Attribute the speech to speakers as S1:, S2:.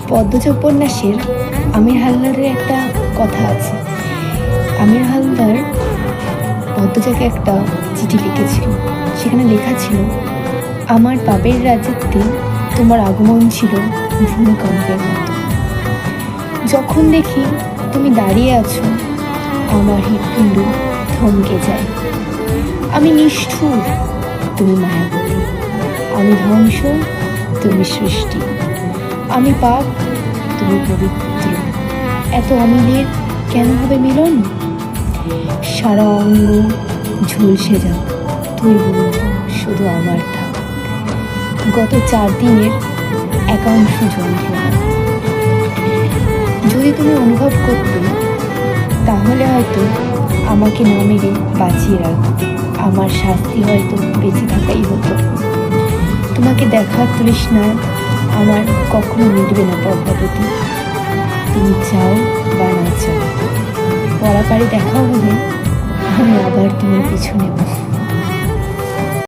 S1: পদ্মজ উপন্যাসের আমির হালদারের একটা কথা আছে। আমির হালদার পদ্মজাকে একটা চিঠি লিখেছিল। সেখানে লেখা ছিল, আমার বাপের রাজত্বে তোমার আগমন ছিল ভূমিকম্পের মতো। যখন দেখি তুমি দাঁড়িয়ে আছো, আমার হৃৎপিণ্ড থমকে যায়। আমি নিষ্ঠুর, তুমি মায়াবতী। আমি ধ্বংস, তুমি সৃষ্টি। আমি পাপ, তুমি পবিত্র। এত অমিলের কেন হবে মিলন? সারা অঙ্গ ঝলসে যাক, তুই বল শুধু আমার থাক। গত 4 দিনের একাংশ যন্ত্রণা যদি তুমি অনুভব করতে, তাহলে হয়তো আমাকে না মেরে বাঁচিয়ে রাখো। আমার শাস্তি হয়তো বেঁচে থাকাই হতো। তোমাকে দেখার তৃষ্ণা আমার কখনো মিটবে না পদ্মাবতী। তুমি চাও বা না চাও, পরাপারে দেখা হলে আমি আবার তোমার পিছু নেব।